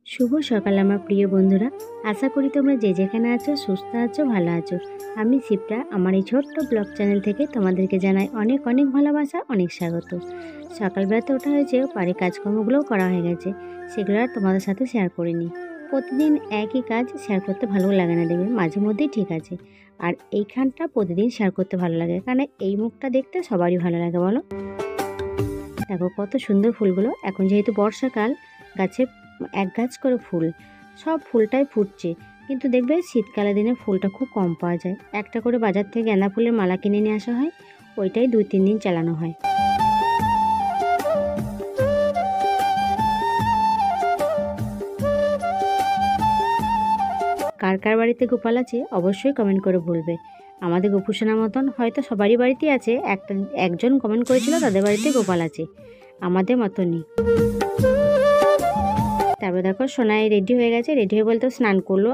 শুভ সকাল আমার প্রিয় বন্ধুরা। আশা করি তোমরা যে যেখানে আছো সুস্থ আছো, ভালো আছো। আমি শিপ্রা, আমার এই ছোট্ট ব্লগ চ্যানেল থেকে তোমাদেরকে জানাই অনেক অনেক ভালোবাসা, অনেক স্বাগত। সকালবেলাতে ওঠা হয়েছে, বাড়ির কাজকর্মগুলোও করা হয়ে গেছে, সেগুলো আর তোমাদের সাথে শেয়ার করিনি। প্রতিদিন একই কাজ শেয়ার করতে ভালো লাগে না, দেখবে মাঝে মধ্যেই ঠিক আছে। আর এইখানটা প্রতিদিন শেয়ার করতে ভালো লাগে, কারণ এই মুখটা দেখতে সবারই ভালো লাগে, বলো। দেখো কত সুন্দর ফুলগুলো। এখন যেহেতু বর্ষাকাল, গাছে এক গাছ করে ফুল, সব ফুলটাই ফুটছে। কিন্তু দেখবে শীতকালের দিনে ফুলটা খুব কম পাওয়া যায়। একটা করে বাজার থেকে গাঁদা ফুলের মালা কিনে নিয়ে আসা হয়, ওইটাই 2-3 দিন চালানো হয়। কার কার বাড়িতে গোপাল আছে অবশ্যই কমেন্ট করে বলবে। আমাদের গোপুসোনার মতন হয়তো সবারই বাড়িতেই আছে, একজন কমেন্ট করেছিল তাদের বাড়িতে গোপাল আছে, আমাদের মতনই। তারপর দেখো সোনাই রেডি হয়ে গেছে, রেডি হয়ে বলতে স্নান করলো,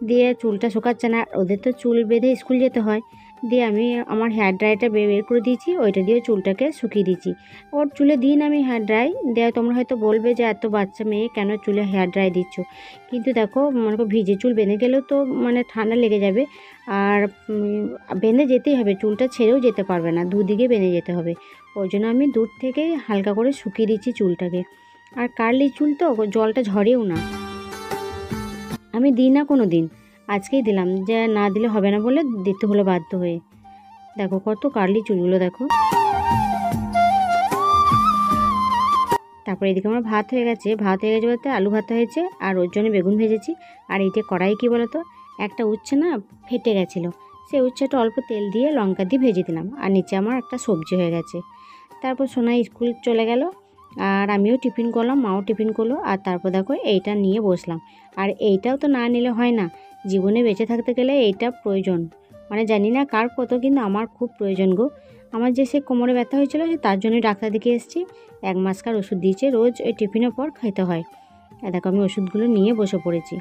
দিয়ে চুলটা শুকাচ্ছে না, ওদের তো চুল বেঁধে স্কুল যেতে হয়। দিয়ে আমি আমার হেয়ার ড্রাইটা বের করে দিয়েছি, ওইটা দিয়ে চুলটাকে শুকিয়ে দিয়েছি। ওর চুলে দিই না আমি হেয়ার ড্রাই দেওয়া। তোমরা হয়তো বলবে যে এত বাচ্চা মেয়ে কেন চুলে হেয়ার ড্রাই দিচ্ছ, কিন্তু দেখো মনে করো ভিজে চুল বেঁধে গেলেও তো ঠান্ডা লেগে যাবে, আর বেঁধে যেতেই হবে, চুলটা ছেড়েও যেতে পারবে না, দুদিকে বেঁধে যেতে হবে। ওই জন্য আমি দূর থেকেই হালকা করে শুকিয়ে দিচ্ছি চুলটাকে। আর কার্লি চুল তো জলটা ঝরেও না, আমি দিই না কোনো দিন, আজকেই দিলাম, যে না দিলে হবে না বলে দিতে হলো বাধ্য হয়ে। দেখো কত কার্লি চুলগুলো দেখো। তারপরে এদিকে আমার ভাত হয়ে গেছে বলতে আলু ভাত হয়েছে, আর ওর জন্য বেগুন ভেজেছি। আর এইটা কড়াই কী বলো তো, একটা উচ্ছে না ফেটে গেছিলো, সেই উচ্ছেটা অল্প তেল দিয়ে লঙ্কা দিয়ে ভেজে দিলাম, আর নিচে আমার একটা সবজি হয়ে গেছে। তারপর সোনাই স্কুল চলে গেল, আর আমিও টিফিন করলাম, মাও টিফিন করলো। আর তারপর দেখো এইটা নিয়ে বসলাম। আর এইটাও তো না নিলে হয় না, জীবনে বেঁচে থাকতে গেলে এইটা প্রয়োজন। জানি না কার কত, কিন্তু আমার খুব প্রয়োজন গো। আমার যে সে কোমরে ব্যথা হয়েছিল, তার জন্যই ডাক্তার দিকে এসেছি। 1 মাসকার ওষুধ দিয়েছে, রোজ ওই টিফিনের পর খেতে হয়। দেখো আমি ওষুধগুলো নিয়ে বসে পড়েছি।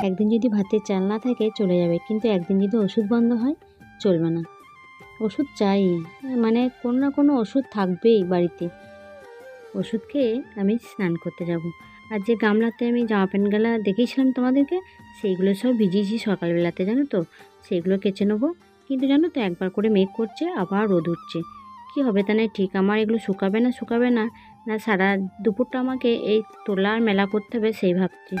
একদিন যদি ভাতের চাল না থাকে চলে যাবে, কিন্তু একদিন যদি ওষুধ বন্ধ হয় চলবে না। ওষুধ চাই, কোনো না কোনো ওষুধ থাকবেই বাড়িতে। ওষুধ খেয়ে আমি স্নান করতে যাব। আর যে গামলাতে আমি জামা প্যান্টগুলো দেখিয়েছিলাম তোমাদেরকে, সেইগুলো সব ভিজিয়েছি সকালবেলাতে, জানো তো, সেইগুলো কেচে নেবো। কিন্তু জানো তো, একবার করে মেঘ করছে, আবার রোদ উঠছে, কী হবে তা নয় ঠিক। আমার এগুলো শুকাবে না না সারা দুপুরটা আমাকে এই তোলা আর মেলা করতে হবে, সেই ভাবছি।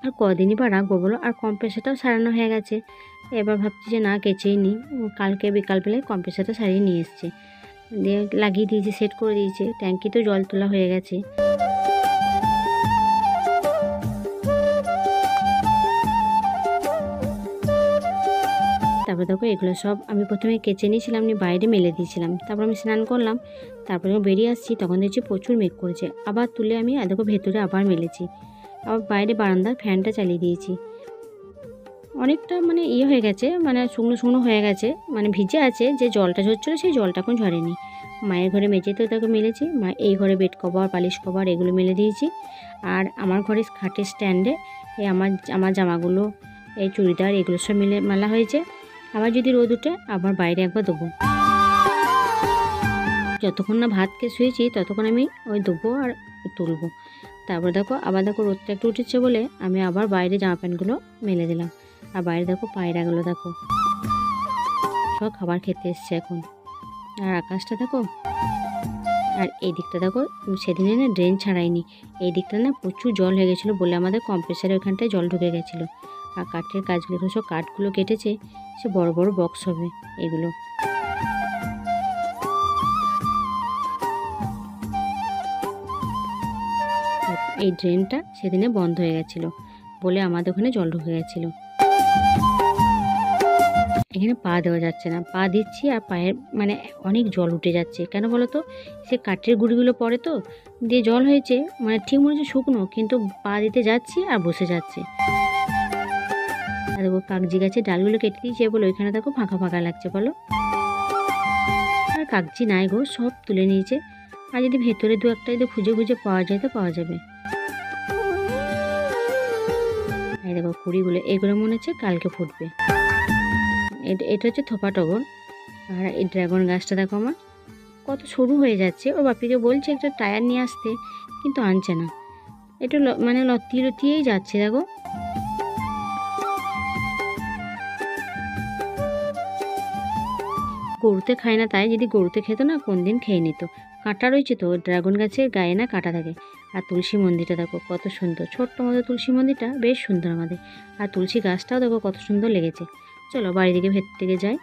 আর কদিনই বা রাখবো বলো, আর কম্প্রেসারটাও সারানো হয়ে গেছে। এবার ভাবছি যে না কেচেই নিই, কালকে বিকালবেলায় কম্প্রেসারটা সারিয়ে নিয়ে এসছে, দিয়ে লাগিয়ে দিয়েছে, সেট করে দিয়েছে, ট্যাঙ্কি তো জল তোলা হয়ে গেছে। তারপর দেখো এগুলো সব আমি প্রথমে কেচে নিয়েছিলাম, নিয়ে বাইরে মেলে দিয়েছিলাম। তারপর আমি স্নান করলাম, তারপরে যখন বেরিয়ে আসছি তখন দেখছি প্রচুর মেঘ করেছে, আবার তুলে আমি দেখো ভেতরে আবার মেলেছি। আবার বাইরে বারান্দার ফ্যানটা চালিয়ে দিয়েছি। অনেকটা ইয়ে হয়ে গেছে, শুকনো শুকনো হয়ে গেছে, ভিজে আছে, যে জলটা ঝরছিল সেই জলটা এখন ঝরেনি। মায়ের ঘরে মেঝেতেও তাকে মেলেছি, এই ঘরে বেড কভার, পালিশ কভার এগুলো মেলে দিয়েছি। আর আমার ঘরে খাটের স্ট্যান্ডে এই আমার জামাগুলো, এই চুড়িদার এগুলো সব মেলা হয়েছে। আবার যদি রোদ উঠে আবার বাইরে একবার দেবো। যতক্ষণ না ভাত খেয়ে শুয়েছি ততক্ষণ আমি ওই দেবো আর তুলবো। তারপর দেখো আবার দেখো রোদটা একটু উঠেছে বলে আমি আবার বাইরে জামা প্যান্টগুলো মেলে দিলাম। আর বাইরে দেখো পায়রাগুলো দেখো সব খাবার খেতে এসছে এখন। আর আকাশটা দেখো, আর এই দিকটা দেখো, সেদিনে না ড্রেন ছাড়াইনি, এই দিকটা না প্রচুর জল হয়ে গেছিলো বলে আমাদের কম্প্রেসারের ওখানটায় জল ঢুকে গেছিলো। আর কাঠের কাজগুলো সব কাঠগুলো কেটেছে, সে বড় বড় বক্স হবে এগুলো। এই ড্রেনটা সেদিনে বন্ধ হয়ে গেছিলো বলে আমাদের ওখানে জল ঢুকে গেছিলো। এখানে পা দেওয়া যাচ্ছে না, পা দিচ্ছি আর পায়ের অনেক জল উঠে যাচ্ছে। কেন বলো তো, সে কাঠের গুঁড়িগুলো পড়ে তো, দিয়ে জল হয়েছে, ঠিক মনে হচ্ছে শুকনো, কিন্তু পা দিতে যাচ্ছি আর বসে যাচ্ছে। আর দেখো কাগজি গাছের ডালগুলো কেটে দিয়েছে বলে ওইখানে দেখো ফাঁকা ফাঁকা লাগছে বলো। আর কাগজি নাই গো, সব তুলে নিয়েছে। আর যদি ভেতরে দু একটা যদি খুঁজে খুঁজে পাওয়া যায় তো পাওয়া যাবে। এই দেখো কুড়িগুলো, এগুলো মনে হচ্ছে কালকে ফুটবে। এটা হচ্ছে থোপা টগর। আর এই ড্রাগন গাছটা দেখো আমার, কত সরু হয়ে যাচ্ছে। ওর বাপিকে বলছে একটা টায়ার নিয়ে আসতে, কিন্তু আনছে না। এটা মানে লতিয়ে লতিয়েই যাচ্ছে দেখো। গরুতে খায় না, তাই যদি গরুতে খেত না কোন দিন খেয়ে নিত। কাঁটা রয়েছে তো, ড্রাগন গাছের গায়ে না কাঁটা থাকে। আর তুলসী মন্দিরটা দেখো কত সুন্দর, ছোট্ট মতো তুলসী মন্দিরটা বেশ সুন্দর আমাদের। আর তুলসী গাছটাও দেখো কত সুন্দর লেগেছে। চলো বাড়ি দিকে ভেতর থেকে যাই।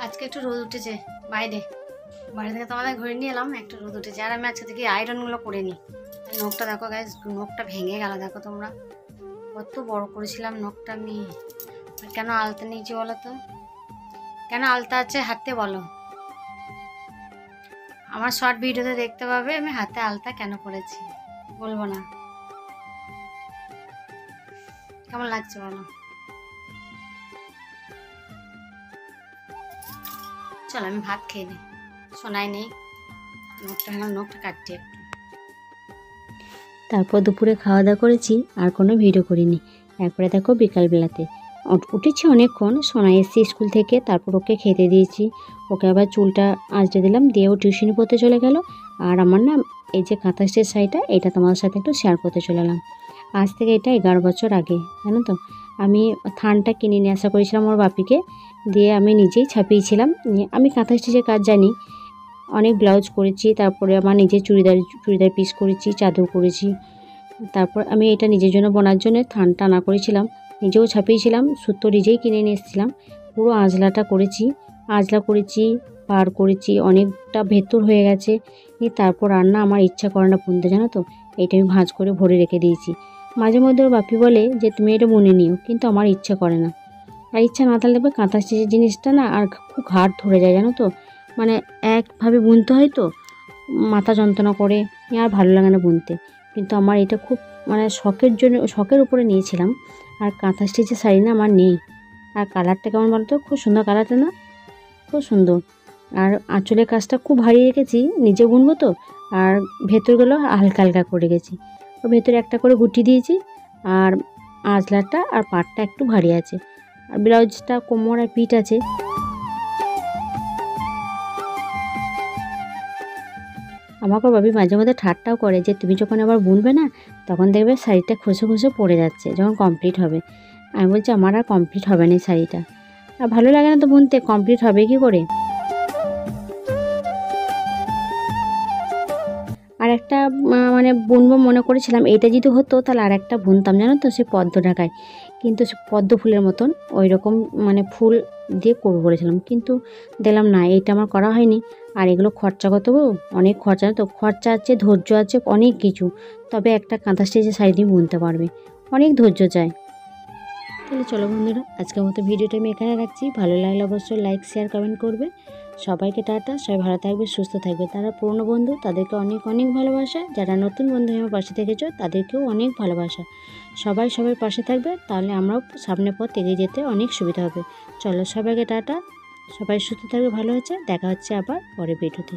আজকে একটু রোদ উঠেছে বাইরে, বাড়ি থেকে তোমাদের ঘুরে নিয়ে এলাম। একটু রোদ উঠেছে, আর আমি আজকে থেকে আয়রনগুলো করে নিই। নখটা দেখো গাইস, নখটা ভেঙে গেল দেখো তোমরা, কত বড় করেছিলাম নখটা আমি। কেন আলতা নিয়েছি বলো তো, কেন আলতা আছে হাতে বলো? আমার শর্ট ভিডিওতে দেখতে পাবে আমি হাতে আলতা কেন করেছি, বলবো না? কেমন লাগছে বলো? চলো আমি ভাত খেয়ে নিই, শোনাই নেই, নখটা কাটছি একটু। তারপর দুপুরে খাওয়া দাওয়া করেছি, আর কোনো ভিডিও করিনি। এরপরে দেখো বিকালবেলাতে উঠেছি অনেকক্ষণ, সোনা এসেছি স্কুল থেকে, তারপর ওকে খেতে দিয়েছি। ওকে আবার চুলটা আঁচড়ে দিলাম, দিয়ে ও টিউশনি পড়তে চলে গেল। আর আমার না এই যে কাঁথা স্টিচ শাড়িটা, এটা তোমাদের সাথে একটু শেয়ার করতে চলে এলাম। আজ থেকে এটা 11 বছর আগে, জানো তো। আমি থানটা কিনে নিয়ে আসা করেছিলাম ওর বাপিকে, দিয়ে আমি নিজেই ছাপিয়েছিলাম। আমি কাঁথা স্টিচের কাজ জানি, অনেক ব্লাউজ করেছি, তারপরে আমার নিজের চুড়িদার পিস করেছি, চাদর করেছি। তারপর আমি এটা নিজের জন্য বোনার জন্য থানটা আনা করেছিলাম, নিজেও ছাপিয়েছিলাম, সুতো নিজেই কিনে নিয়ে এসেছিলাম। পুরো আঁচলাটা করেছি, আঁচলা করেছি, পার করেছি, অনেকটা ভেতর হয়ে গেছে। তারপর রান্না আমার ইচ্ছা করে না বুনতে, জানো তো। এটা আমি ভাঁজ করে ভরে রেখে দিয়েছি। মাঝে মধ্যে ওর বাপি বলে যে তুমি এটা বুনে নিও, কিন্তু আমার ইচ্ছা করে না। আর ইচ্ছা না থাকলে কাঁথা স্টিচের জিনিসটা না আর খুব ঘাট ধরে যায়, জানো তো। মানে একভাবে বুনতে হয় তো, মাথা যন্ত্রণা করে, আর ভালো লাগে না বুনতে। কিন্তু আমার এটা খুব মানে শখের উপরে নিয়েছিলাম। আর কাঁথা স্টিচের শাড়ি না আমার নেই। আর কালারটা কেমন বলতো, খুব সুন্দর কালারটা না, খুব সুন্দর। আর আঁচলের কাজটা খুব ভারী রেখেছি, নিজে বুনবো তো। আর ভেতরগুলো হালকা হালকা করে গেছি, ও ভেতরে একটা করে গুটি দিয়েছি। আর আঁচলাটা আর পাটটা একটু ভারী আছে, আর ব্লাউজটা কোমর আর পিঠ আছে। আমাকে ভাবি মাঝে মধ্যে ঠাট্টাও করে যে তুমি যখন আবার বুনবে না, তখন দেখবে শাড়িটা খসে খসে পড়ে যাচ্ছে যখন কমপ্লিট হবে। আমি বলছি আমার আর কমপ্লিট হবে না শাড়িটা, আর ভালো লাগে না তো বুনতে, কমপ্লিট হবে কি করে। আর একটা মানে বুনবো মনে করেছিলাম, এইটা যদি হতো তাহলে আর একটা বুনতাম, জানো তো, সে পদ্ম ঢাকায়। কিন্তু সে পদ্ম ফুলের মতন ওই রকম মানে ফুল দিয়ে করবো বলেছিলাম, কিন্তু দেখলাম না, এইটা আমার করা হয়নি। আর এগুলো খরচা কত গো, অনেক খরচা, তো খরচা আছে, ধৈর্য আছে, অনেক কিছু। তবে একটা কাঁথা স্টিচের শাড়ি দিয়ে বুনতে পারবে, অনেক ধৈর্য চাই। তাহলে চলো বন্ধুরা, আজকের মতো ভিডিওটা আমি এখানে রাখছি। ভালো লাগলে অবশ্যই লাইক শেয়ার কমেন্ট করবে। সবাইকে টাটা, সবাই ভালো থাকবে, সুস্থ থাকবে। তারা পুরনো বন্ধু, তাদেরকে অনেক অনেক ভালোবাসা। যারা নতুন বন্ধু আমার পাশে থেকেছ, তাদেরকেও অনেক ভালোবাসা। সবাই সবার পাশে থাকবে, তাহলে আমরাও সামনে পথ এগিয়ে যেতে অনেক সুবিধা হবে। চলো সবাইকে টাটা, সবাই সুস্থ থাকবে, ভালো হচ্ছে। দেখা হচ্ছে আবার পরের ভিডিওতে।